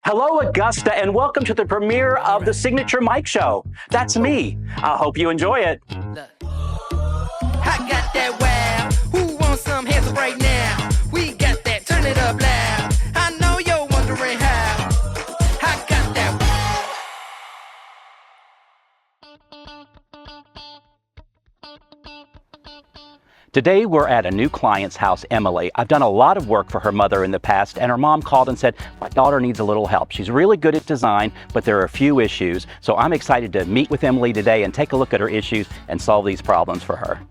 Hello, Augusta, and welcome to the premiere of the Signature Mike Show. That's me. I hope you enjoy it. Look. I got that wow. Who wants some hands up right now? We got that. Turn it up loud. I know you're wondering how. I got that. Today we're at a new client's house, Emily. I've done a lot of work for her mother in the past, and her mom called and said, my daughter needs a little help. She's really good at design, but there are a few issues. So I'm excited to meet with Emily today and take a look at her issues and solve these problems for her.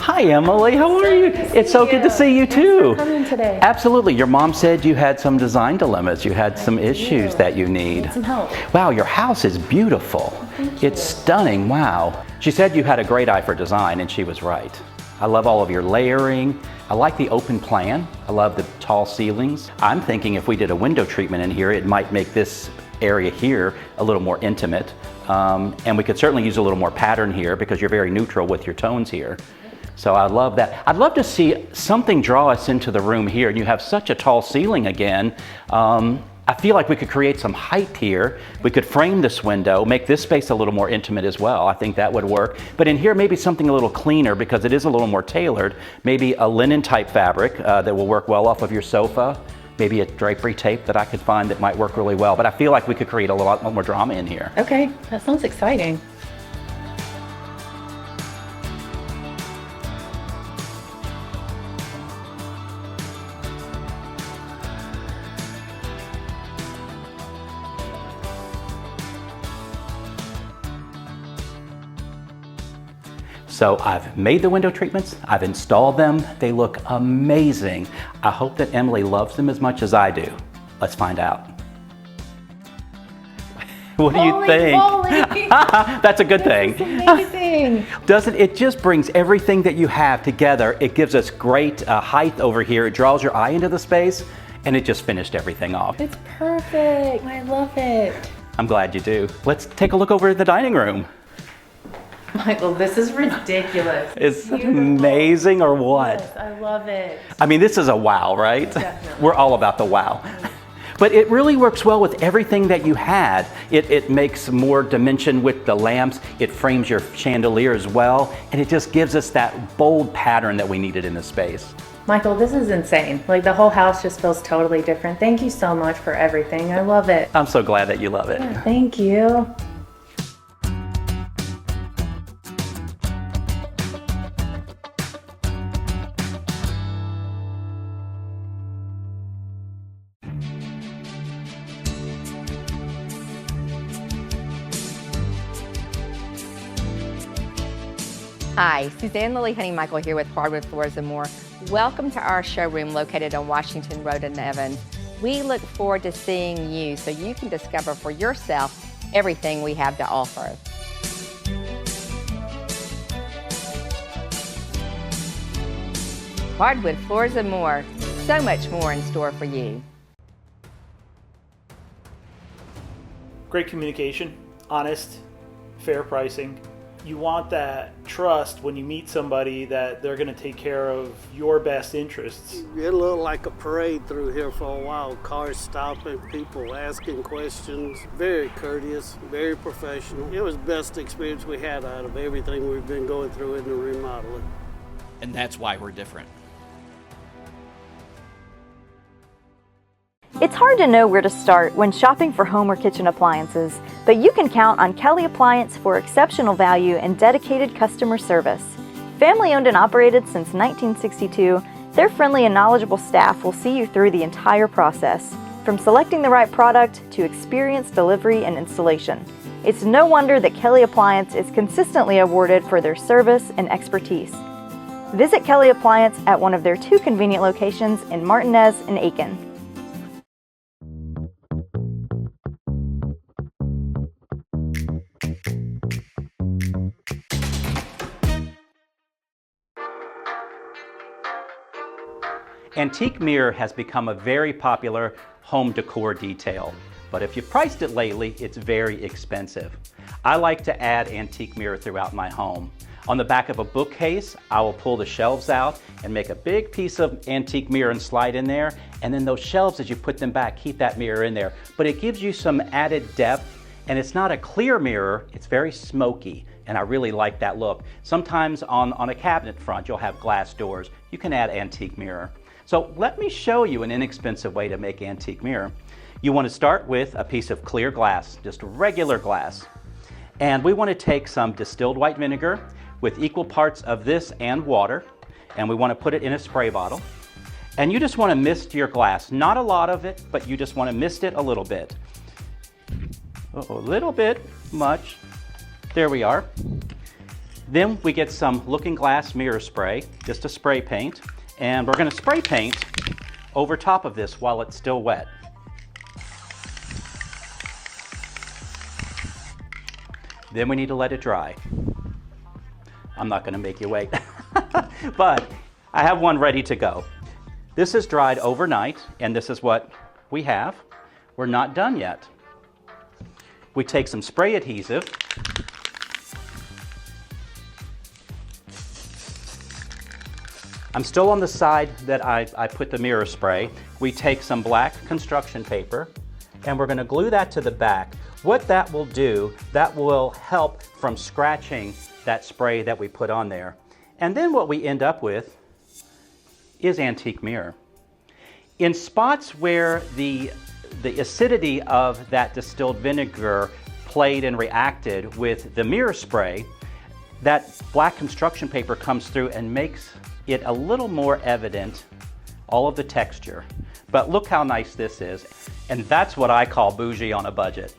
Hi, Emily. How are you? It's so good to see you too. Thanks for coming today. Absolutely. Your mom said you had some design dilemmas. You had some issues that you need. Need some help. Wow, your house is beautiful. Thank you. It's stunning. Wow. She said you had a great eye for design, and she was right. I love all of your layering. I like the open plan. I love the tall ceilings. I'm thinking if we did a window treatment in here, it might make this area here a little more intimate. And we could certainly use a little more pattern here because you're very neutral with your tones here. So I love that. I'd love to see something draw us into the room here. And you have such a tall ceiling again. I feel like we could create some height here. We could frame this window, make this space a little more intimate as well. I think that would work. But in here, maybe something a little cleaner because it is a little more tailored. Maybe a linen type fabric that will work well off of your sofa. Maybe a drapery tape that I could find that might work really well. But I feel like we could create a lot more drama in here. Okay, that sounds exciting. So I've made the window treatments, I've installed them, they look amazing. I hope that Emily loves them as much as I do. Let's find out. What do you think? That's a good thing. This is amazing. Doesn't it just brings everything that you have together? It gives us great height over here. It draws your eye into the space, and it just finished everything off. It's perfect. I love it. I'm glad you do. Let's take a look over at the dining room. Michael, this is ridiculous. Is it amazing or what? Yes, I love it. I mean, this is a wow, right? Definitely. We're all about the wow. But it really works well with everything that you had. It makes more dimension with the lamps. It frames your chandelier as well. And it just gives us that bold pattern that we needed in the space. Michael, this is insane. Like the whole house just feels totally different. Thank you so much for everything. I love it. I'm so glad that you love it. Yeah, thank you. Hi, Suzanne Lily Honey-Michael here with Hardwood Floors and More. Welcome to our showroom located on Washington Road in Evans. We look forward to seeing you so you can discover for yourself everything we have to offer. Hardwood Floors and More, so much more in store for you. Great communication, honest, fair pricing. You want that trust when you meet somebody that they're going to take care of your best interests. It looked like a parade through here for a while. Cars stopping, people asking questions. Very courteous, very professional. It was the best experience we had out of everything we've been going through in the remodeling. And that's why we're different. It's hard to know where to start when shopping for home or kitchen appliances, but you can count on Kelly Appliance for exceptional value and dedicated customer service. Family owned and operated since 1962, their friendly and knowledgeable staff will see you through the entire process, from selecting the right product to experienced delivery and installation. It's no wonder that Kelly Appliance is consistently awarded for their service and expertise. Visit Kelly Appliance at one of their 2 convenient locations in Martinez and Aiken. Antique mirror has become a very popular home decor detail, but if you've priced it lately, it's very expensive. I like to add antique mirror throughout my home. On the back of a bookcase, I will pull the shelves out and make a big piece of antique mirror and slide in there. And then those shelves, as you put them back, keep that mirror in there. But it gives you some added depth, and it's not a clear mirror, it's very smoky. And I really like that look. Sometimes on a cabinet front, you'll have glass doors. You can add antique mirror. So let me show you an inexpensive way to make antique mirror. You want to start with a piece of clear glass, just regular glass. And we want to take some distilled white vinegar with equal parts of this and water, and we want to put it in a spray bottle. And you just want to mist your glass. Not a lot of it, but you just want to mist it a little bit. A little bit, much. There we are. Then we get some looking glass mirror spray, just a spray paint, and we're going to spray paint over top of this while it's still wet. Then we need to let it dry. I'm not going to make you wait, but I have one ready to go. This is dried overnight, and this is what we have. We're not done yet. We take some spray adhesive, I'm still on the side that I put the mirror spray. We take some black construction paper and we're going to glue that to the back. What that will do, that will help from scratching that spray that we put on there. And then what we end up with is antique mirror. In spots where the acidity of that distilled vinegar played and reacted with the mirror spray, that black construction paper comes through and makes it a little more evident, all of the texture. But look how nice this is. And that's what I call bougie on a budget.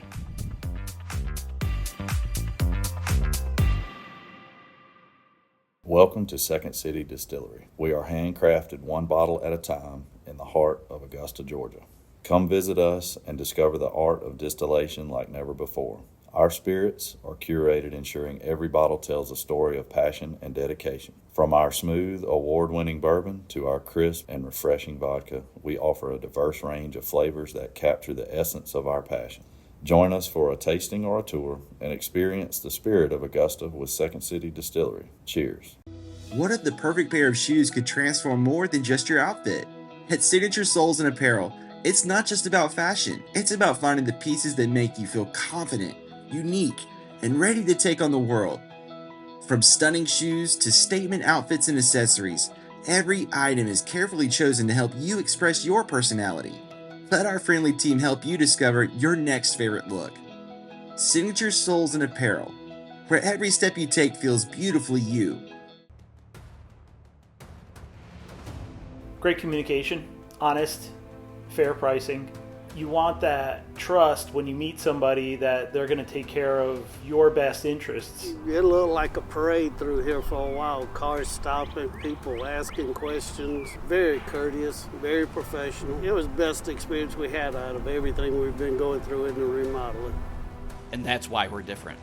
Welcome to Second City Distillery. We are handcrafted one bottle at a time in the heart of Augusta, Georgia. Come visit us and discover the art of distillation like never before. Our spirits are curated, ensuring every bottle tells a story of passion and dedication. From our smooth, award-winning bourbon to our crisp and refreshing vodka, we offer a diverse range of flavors that capture the essence of our passion. Join us for a tasting or a tour and experience the spirit of Augusta with Second City Distillery. Cheers. What if the perfect pair of shoes could transform more than just your outfit? At Signature Soles and Apparel, it's not just about fashion. It's about finding the pieces that make you feel confident, unique, and ready to take on the world. From stunning shoes to statement outfits and accessories, every item is carefully chosen to help you express your personality. Let our friendly team help you discover your next favorite look. Signature Soles and Apparel, where every step you take feels beautifully you. Great communication, honest, fair pricing. You want that trust when you meet somebody that they're going to take care of your best interests. It looked like a parade through here for a while. Cars stopping, people asking questions. Very courteous, very professional. It was the best experience we had out of everything we've been going through in the remodeling. And that's why we're different.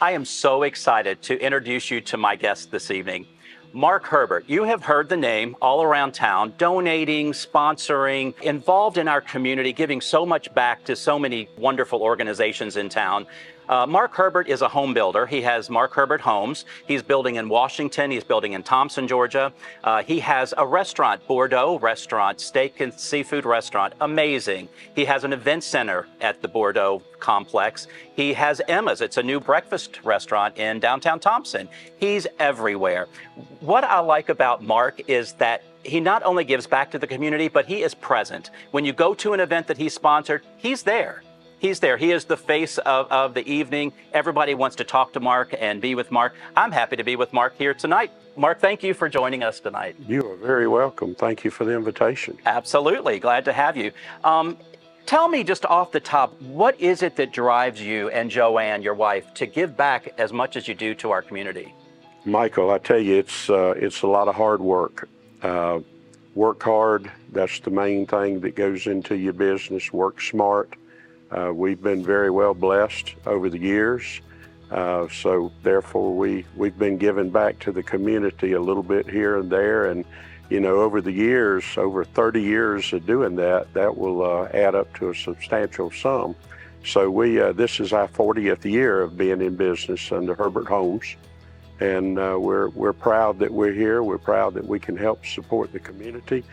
I am so excited to introduce you to my guest this evening, Mark Herbert. You have heard the name all around town, donating, sponsoring, involved in our community, giving so much back to so many wonderful organizations in town. Mark Herbert is a home builder. He has Mark Herbert Homes. He's building in Washington. He's building in Thompson, Georgia. He has a restaurant, Bordeaux restaurant, steak and seafood restaurant. Amazing. He has an event center at the Bordeaux complex. He has Emma's. It's a new breakfast restaurant in downtown Thompson. He's everywhere. What I like about Mark is that he not only gives back to the community, but he is present. When you go to an event that he sponsored, he's there. He's there. He is the face of the evening. Everybody wants to talk to Mark and be with Mark. I'm happy to be with Mark here tonight. Mark, thank you for joining us tonight. You are very welcome. Thank you for the invitation. Absolutely. Glad to have you. Tell me just off the top, what is it that drives you and Joanne, your wife, to give back as much as you do to our community? Michael, I tell you, it's a lot of hard work. Work hard. That's the main thing that goes into your business. Work smart. We've been very well blessed over the years. So therefore, we've been giving back to the community a little bit here and there. And, you know, over the years, over 30 years of doing that, that will add up to a substantial sum. So this is our 40th year of being in business under Herbert Homes. And we're proud that we're here. We're proud that we can help support the community.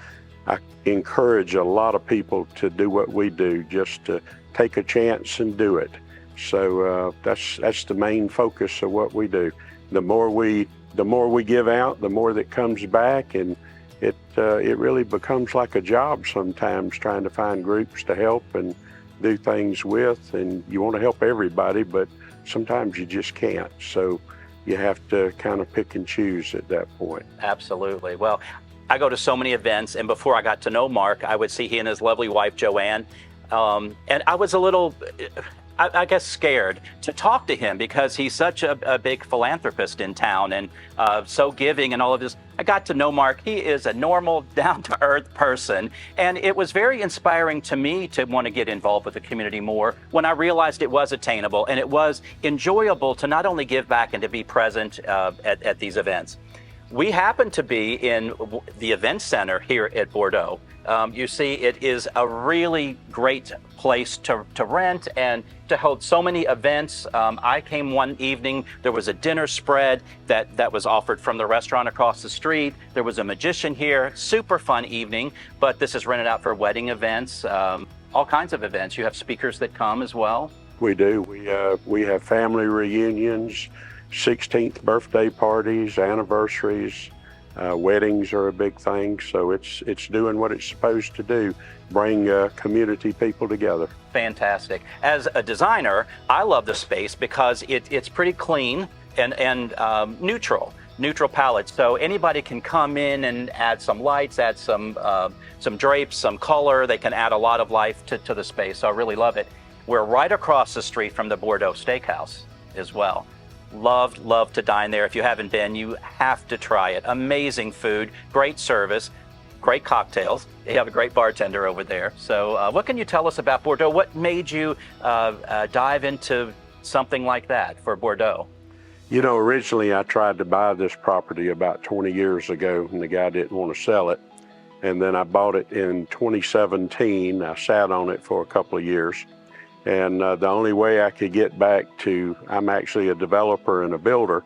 I encourage a lot of people to do what we do, just to take a chance and do it. So that's the main focus of what we do. The more we give out, the more that comes back, and it really becomes like a job sometimes, trying to find groups to help and do things with. And you want to help everybody, but sometimes you just can't. So you have to kind of pick and choose at that point. Absolutely. Well, I go to so many events, and before I got to know Mark, I would see he and his lovely wife, Joanne, and I was a little, I guess, scared to talk to him because he's such a big philanthropist in town and so giving and all of this. I got to know Mark. He is a normal, down-to-earth person, and it was very inspiring to me to want to get involved with the community more when I realized it was attainable and it was enjoyable to not only give back and to be present at these events. We happen to be in the event center here at Bordeaux. You see, it is a really great place to rent and to hold so many events. I came one evening, there was a dinner spread that was offered from the restaurant across the street. There was a magician here, super fun evening, but this is rented out for wedding events, all kinds of events. You have speakers that come as well. We do. We have family reunions, 16th birthday parties, anniversaries, weddings are a big thing. So it's doing what it's supposed to do, bring community people together. Fantastic. As a designer, I love the space because it's pretty clean and neutral palette. So anybody can come in and add some lights, add some drapes, some color. They can add a lot of life to the space. So I really love it. We're right across the street from the Bordeaux Steakhouse as well. Love to dine there. If you haven't been, you have to try it. Amazing food, great service, great cocktails. They have a great bartender over there. So what can you tell us about Bordeaux? What made you dive into something like that for Bordeaux? You know, originally I tried to buy this property about 20 years ago, and the guy didn't want to sell it. And then I bought it in 2017. I sat on it for a couple of years. And the only way I could get back to, I'm actually a developer and a builder,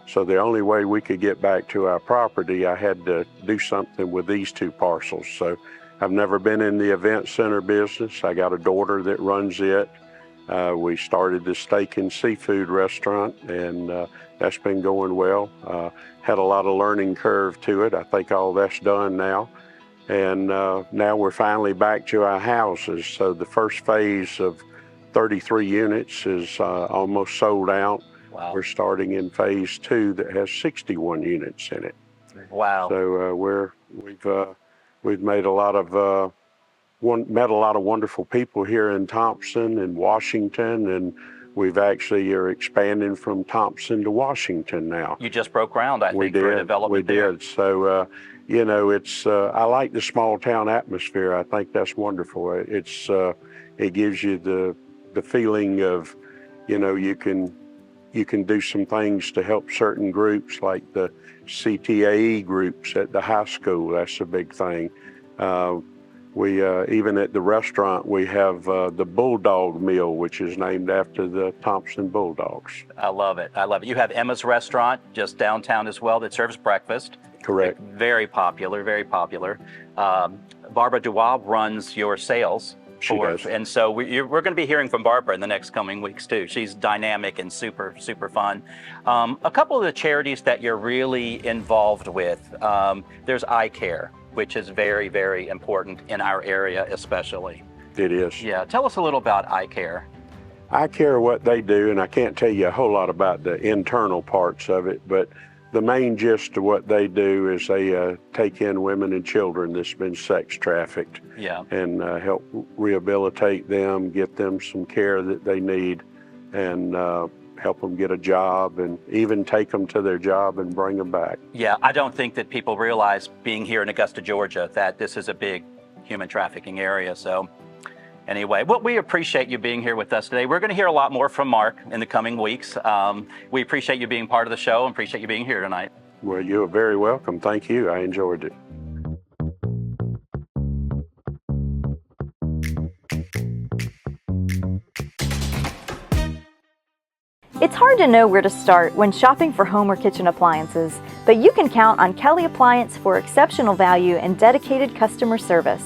so the only way we could get back to our property, I had to do something with these two parcels. So I've never been in the event center business. I got a daughter that runs it. We started the steak and seafood restaurant, and that's been going well. Had a lot of learning curve to it. I think all that's done now. And now we're finally back to our houses. So the first phase of 33 units is almost sold out. Wow. We're starting in phase 2 that has 61 units in it. Wow. So we've made a lot of met a lot of wonderful people here in Thompson and Washington, and we've actually are expanding from Thompson to Washington now. You just broke ground, I think, for a development there. We did. So you know, it's I like the small town atmosphere. I think that's wonderful. It gives you the feeling of, you know, you can do some things to help certain groups, like the CTAE groups at the high school. That's a big thing. We even at the restaurant, we have the Bulldog Meal, which is named after the Thompson Bulldogs. I love it. I love it. You have Emma's Restaurant just downtown as well that serves breakfast. Correct. Very popular, very popular. Barbara Dubois runs your sales. She does. And so we're going to be hearing from Barbara in the next coming weeks too. She's dynamic and super fun. A couple of the charities that you're really involved with, there's eye care, which is very, very important in our area especially. It is. Yeah, tell us a little about eye care. Eye care, what they do, and I can't tell you a whole lot about the internal parts of it, but the main gist of what they do is they take in women and children that's been sex trafficked, yeah, and help rehabilitate them, get them some care that they need, and help them get a job, and even take them to their job and bring them back. Yeah, I don't think that people realize, being here in Augusta, Georgia, that this is a big human trafficking area. So Anyway, well, we appreciate you being here with us today. We're going to hear a lot more from Mark in the coming weeks. We appreciate you being part of the show and appreciate you being here tonight. Well, you're very welcome. Thank you. I enjoyed it. It's hard to know where to start when shopping for home or kitchen appliances, but you can count on Kelly Appliance for exceptional value and dedicated customer service.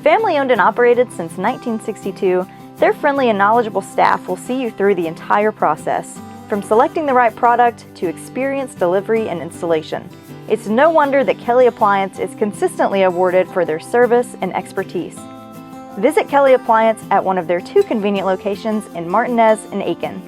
Family owned and operated since 1962, their friendly and knowledgeable staff will see you through the entire process, from selecting the right product to experienced delivery and installation. It's no wonder that Kelly Appliance is consistently awarded for their service and expertise. Visit Kelly Appliance at one of their 2 convenient locations in Martinez and Aiken.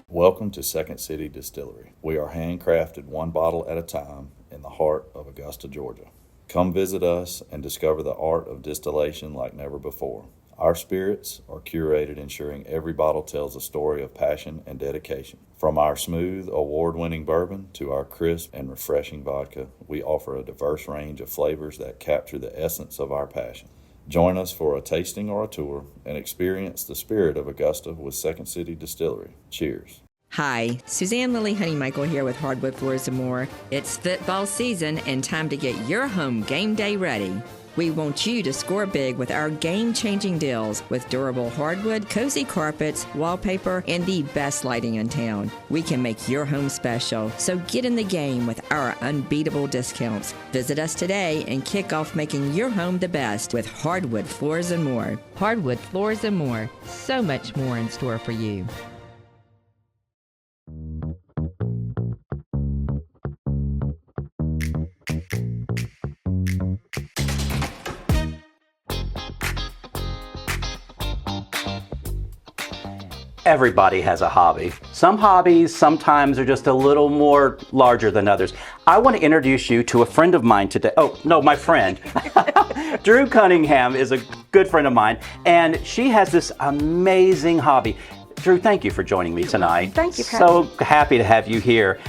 Welcome to Second City Distillery. We are handcrafted one bottle at a time in the heart of Augusta, Georgia. Come visit us and discover the art of distillation like never before. Our spirits are curated, ensuring every bottle tells a story of passion and dedication. From our smooth, award-winning bourbon to our crisp and refreshing vodka, we offer a diverse range of flavors that capture the essence of our passion. Join us for a tasting or a tour and experience the spirit of Augusta with Second City Distillery. Cheers. Hi, Suzanne Lily Honeymichael here with Hardwood Floors & More. It's football season and time to get your home game day ready. We want you to score big with our game-changing deals with durable hardwood, cozy carpets, wallpaper, and the best lighting in town. We can make your home special, so get in the game with our unbeatable discounts. Visit us today and kick off making your home the best with Hardwood Floors & More. Hardwood Floors & More. So much more in store for you. Everybody has a hobby. Some hobbies sometimes are just a little more larger than others. I want to introduce you to a friend of mine today. Oh, no, my friend. Drew Cunningham is a good friend of mine, and she has this amazing hobby. Drew, thank you for joining me tonight. Thank you, Pat. So happy to have you here.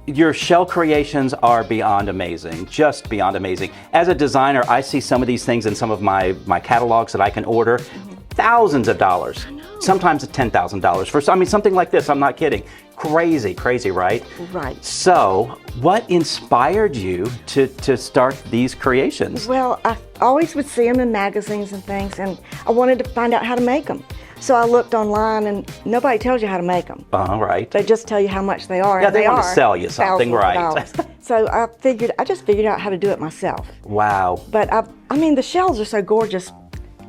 Your shell creations are beyond amazing, just beyond amazing. As a designer, I see some of these things in some of my catalogs that I can order. Thousands of dollars, sometimes $10,000 for, something like this, I'm not kidding. Crazy, right? Right. So, what inspired you to start these creations? Well, I always would see them in magazines and things, and I wanted to find out how to make them. So I looked online, and nobody tells you how to make them. Right. They just tell you how much they are. Yeah, and they want to are sell you something, right? So I just figured out how to do it myself. Wow. But the shells are so gorgeous.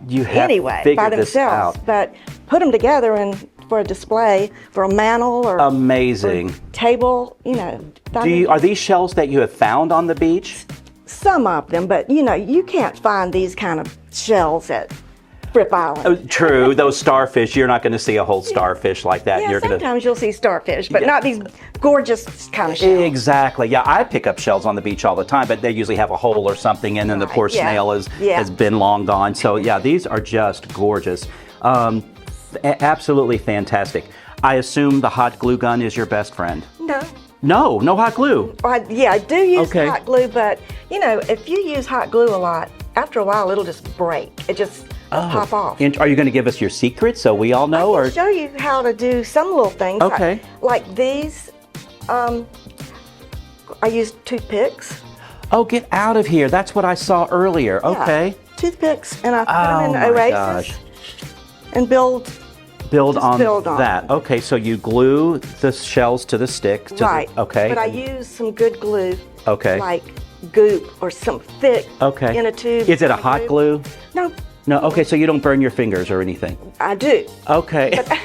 You have anyway figured by this themselves, out. but put them together and for a display, for a mantle or amazing or table, Are these shells that you have found on the beach? Some of them, but you can't find these kind of shells at Fripp Island. Oh, true, those starfish, you're not going to see a whole starfish like that. Yeah, sometimes you'll see starfish, but not these gorgeous kind of shells. Exactly. Yeah, I pick up shells on the beach all the time, but they usually have a hole or something in, and the poor snail has been long gone. So yeah, these are just gorgeous. Absolutely fantastic. I assume the hot glue gun is your best friend. No hot glue. I do use hot glue, but if you use hot glue a lot, after a while it'll just break. It just pop off. And are you going to give us your secret so we all know? I can show you how to do some little things. Okay. Like these, I use toothpicks. Oh, get out of here. That's what I saw earlier. Yeah. Okay. Toothpicks, and I put them in Oasis and build on that. Okay, so you glue the shells to the stick. Okay. But I use some good glue. Okay. Like goop or some thick in a tube. Is it a hot glue? No. No, okay, so you don't burn your fingers or anything? I do. Okay. But,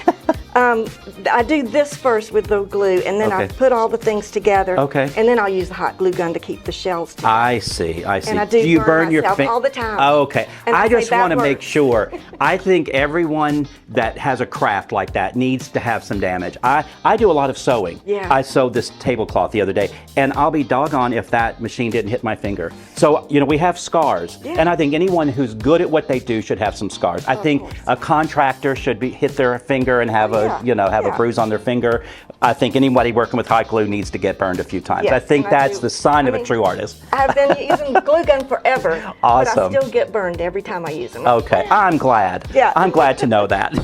I do this first with the glue, and then I put all the things together. Okay. And then I'll use the hot glue gun to keep the shells together. I see. And I do you burn your myself all the time. Oh, okay. And I just want to works. make sure. I think everyone that has a craft like that needs to have some damage. I do a lot of sewing. Yeah. I sewed this tablecloth the other day, and I'll be doggone if that machine didn't hit my finger. So, we have scars. Yeah. And I think anyone who's good at what they do should have some scars. I think a contractor should hit their finger and have have a bruise on their finger. I think anybody working with hot glue needs to get burned a few times. Yes, I think and I that's do. the sign of a true artist. I have been using glue gun forever, Awesome. but I still get burned every time I use them. Okay, I'm glad. Yeah. I'm glad to know that.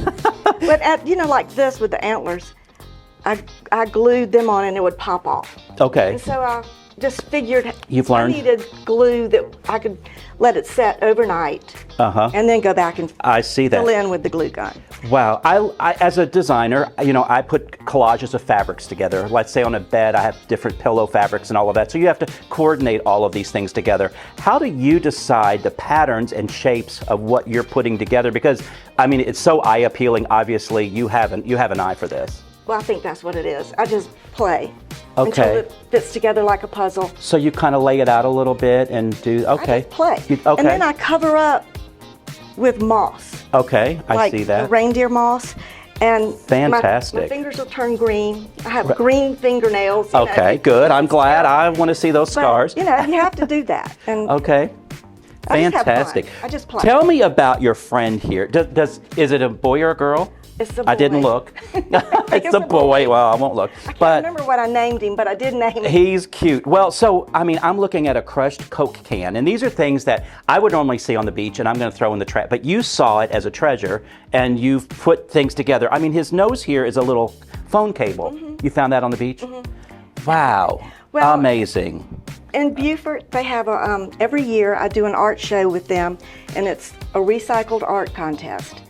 But like this with the antlers, I glued them on and it would pop off. Okay. And so I just figured You've learned. I needed glue that I could let it set overnight and then go back and I see that. fill in with the glue gun. Wow, I as a designer, I put collages of fabrics together. Let's say on a bed, I have different pillow fabrics and all of that. So you have to coordinate all of these things together. How do you decide the patterns and shapes of what you're putting together? Because it's so eye appealing. Obviously, you have an eye for this. Well, I think that's what it is. I just play Okay. until it fits together like a puzzle. So you kind of lay it out a little bit and do, okay. I just play. Okay. And then I cover up with moss. Okay, I like see that. the reindeer moss. And Fantastic. My fingers will turn green. I have green fingernails. Okay, good. I'm glad. I want to see those scars. But, you have to do that. And Okay. I just have fun. Fantastic. I just play. Tell me about your friend here. Is it a boy or a girl? It's a boy. I didn't look. It's a boy. Well, I won't look. I can't remember what I named him, but I did name him. He's cute. Well, so, I'm looking at a crushed Coke can, and these are things that I would normally see on the beach, and I'm going to throw in the trash. But you saw it as a treasure, and you've put things together. His nose here is a little phone cable. You found that on the beach? Wow. Well, amazing. In Beaufort, they have every year I do an art show with them, and it's a recycled art contest.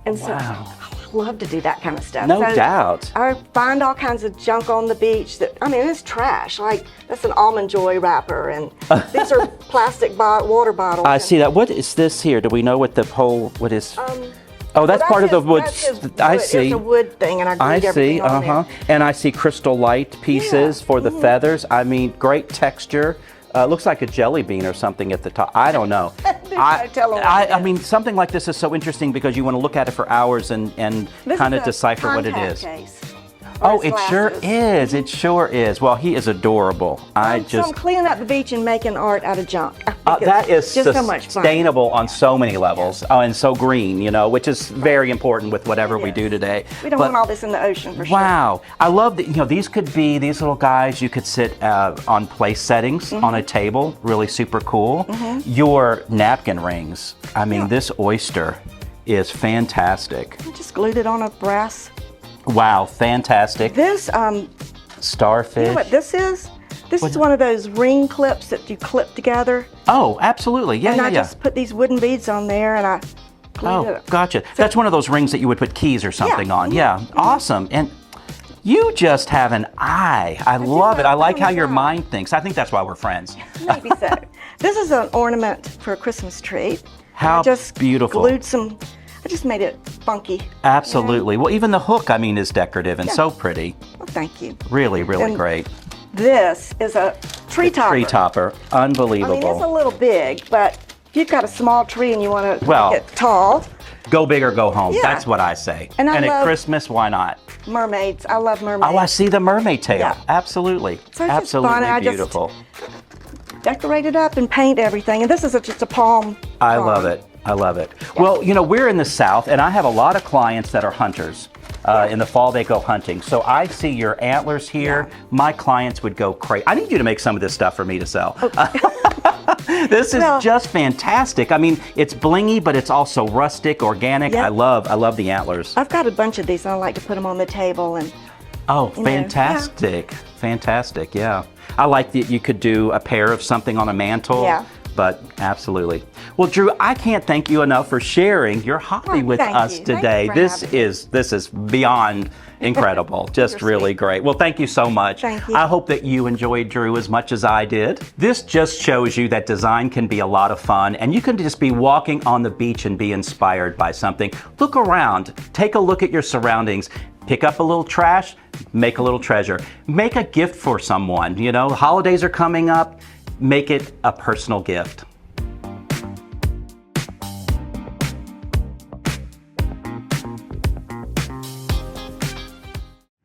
And so I love to do that kind of stuff. No doubt. I find all kinds of junk on the beach that, it's trash. Like, that's an Almond Joy wrapper, and these are plastic water bottles. I see that. What is this here? Do we know what what is? That's part of the wood. I see. It's a wood thing, and I glued everything on there. And I see crystal light pieces for the feathers. Great texture. Looks like a jelly bean or something at the top. I don't know. Something like this is so interesting because you want to look at it for hours and kind of decipher what it is. Case. Oh, it sure is. It sure is. Well, he is adorable. So I'm cleaning up the beach and making art out of junk. That is just so much fun. sustainable on so many levels. And so green, which is very important with whatever we do today. We don't want all this in the ocean for sure. Wow. I love that, these could be, these little guys, you could sit on place settings on a table, really super cool. Your napkin rings, this oyster is fantastic. I just glued it on a brass. Wow, fantastic. This starfish. You know what this is? This is one of those ring clips that you clip together. Oh, absolutely. Yeah, and I just put these wooden beads on there, and I glued it up. Gotcha. So, that's one of those rings that you would put keys or something on. Yeah, awesome. And you just have an eye. I love it. I like how your mind thinks. I think that's why we're friends. Maybe so. This is an ornament for a Christmas tree. How I just beautiful. Glued I just made it funky. Absolutely. Well, even the hook, is decorative and so pretty. Well, thank you. Really, really great. This is a tree topper. Tree topper. Unbelievable. It's a little big, but if you've got a small tree and you want to make it tall. Go big or go home. Yeah. That's what I say. And at Christmas, why not? Mermaids. I love mermaids. Oh, I see the mermaid tail. Yeah. Absolutely. So it's Absolutely just fun. beautiful. Decorate it up and paint everything. And this is just a palm. I love it. I love it. Yeah. Well, we're in the South, and I have a lot of clients that are hunters. In the fall, they go hunting. So I see your antlers here. Yeah. My clients would go crazy. I need you to make some of this stuff for me to sell. Okay. This is just fantastic. It's blingy, but it's also rustic, organic. Yep. I love the antlers. I've got a bunch of these, and I like to put them on the table. And fantastic. Fantastic, yeah. I like that you could do a pair of something on a mantle. Yeah. But absolutely. Well, Drew, I can't thank you enough for sharing your hobby with us today. This is beyond incredible. Just really great. Well, thank you so much. Thank you. I hope that you enjoyed Drew as much as I did. This just shows you that design can be a lot of fun, and you can just be walking on the beach and be inspired by something. Look around. Take a look at your surroundings. Pick up a little trash, make a little treasure. Make a gift for someone. Holidays are coming up. Make it a personal gift.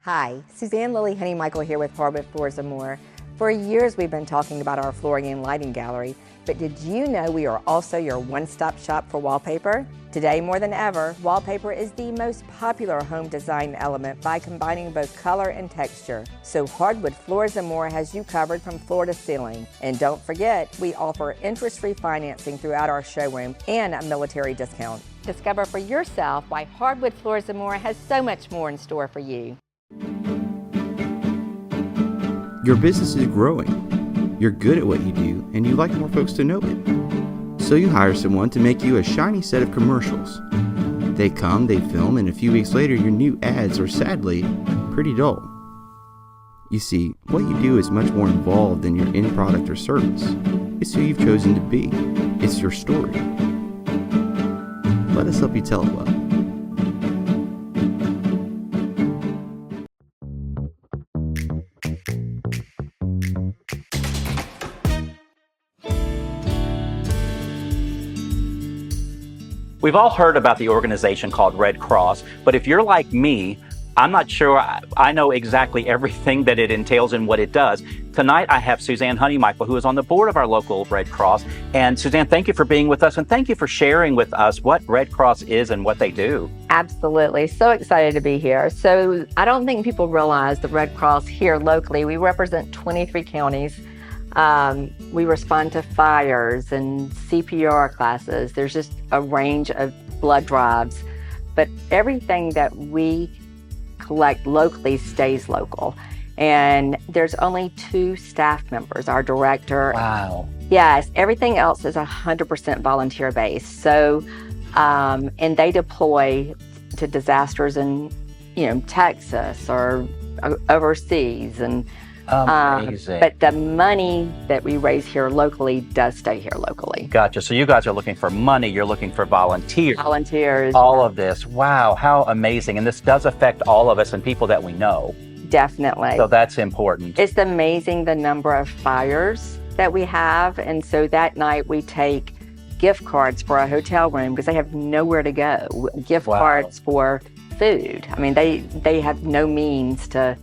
Hi, Suzanne Lily Honey Michael here with Herbert Floors & More. For years, we've been talking about our flooring and lighting gallery, but did you know we are also your one-stop shop for wallpaper? Today, more than ever, wallpaper is the most popular home design element by combining both color and texture. So Hardwood Floors & More has you covered from floor to ceiling. And don't forget, we offer interest-free financing throughout our showroom and a military discount. Discover for yourself why Hardwood Floors & More has so much more in store for you. Your business is growing. You're good at what you do, and you like more folks to know it. So you hire someone to make you a shiny set of commercials. They come, they film, and a few weeks later your new ads are sadly pretty dull. You see, what you do is much more involved than your end product or service. It's who you've chosen to be. It's your story. Let us help you tell it well. We've all heard about the organization called Red Cross, but if you're like me, I'm not sure I know exactly everything that it entails and what it does. Tonight, I have Suzanne Honeymichael, who is on the board of our local Red Cross. And Suzanne, thank you for being with us, and thank you for sharing with us what Red Cross is and what they do. Absolutely. So excited to be here. So I don't think people realize the Red Cross here locally. We represent 23 counties. We respond to fires and CPR classes. There's just a range of blood drives, but everything that we collect locally stays local. And there's only 2 staff members, our director. Wow. Yes, everything else is 100% volunteer based. So, and they deploy to disasters in, Texas or overseas, and amazing. But the money that we raise here locally does stay here locally. Gotcha. So you guys are looking for money. You're looking for volunteers. Volunteers. All of this. Wow. How amazing. And this does affect all of us and people that we know. Definitely. So that's important. It's amazing the number of fires that we have. And so that night we take gift cards for a hotel room because they have nowhere to go. Gift cards for food. I mean, they have no means to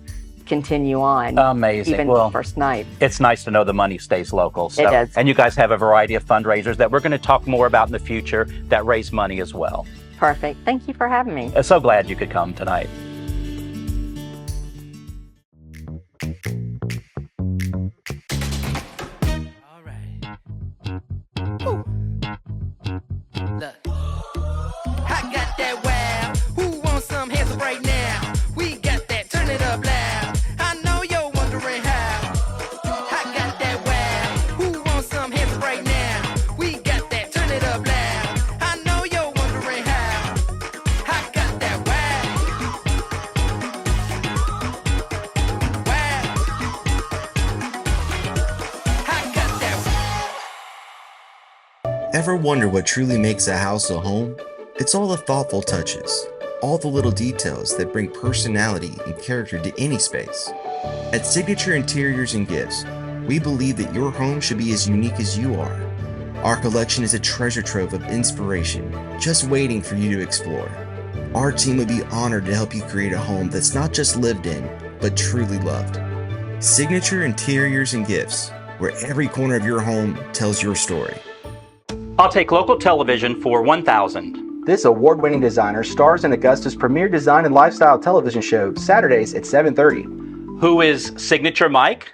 continue on. Amazing. Even the first night. It's nice to know the money stays local. So, it is. And you guys have a variety of fundraisers that we're going to talk more about in the future that raise money as well. Perfect. Thank you for having me. I'm so glad you could come tonight. Look, I got that wow. Who wants some hands up right now? We got that, turn it up loud. I know you're wondering how. I got that wow. Who wants some hands up right now? We got that, turn it up loud. I know you're wondering how. I got that wow. Wow. I got that wow. Ever wonder what truly makes a house a home? It's all the thoughtful touches, all the little details that bring personality and character to any space. At Signature Interiors and Gifts, we believe that your home should be as unique as you are. Our collection is a treasure trove of inspiration, just waiting for you to explore. Our team would be honored to help you create a home that's not just lived in, but truly loved. Signature Interiors and Gifts, where every corner of your home tells your story. I'll take local television for $1,000. This award-winning designer stars in Augusta's premier design and lifestyle television show, Saturdays at 7:30. Who is Signature Mike?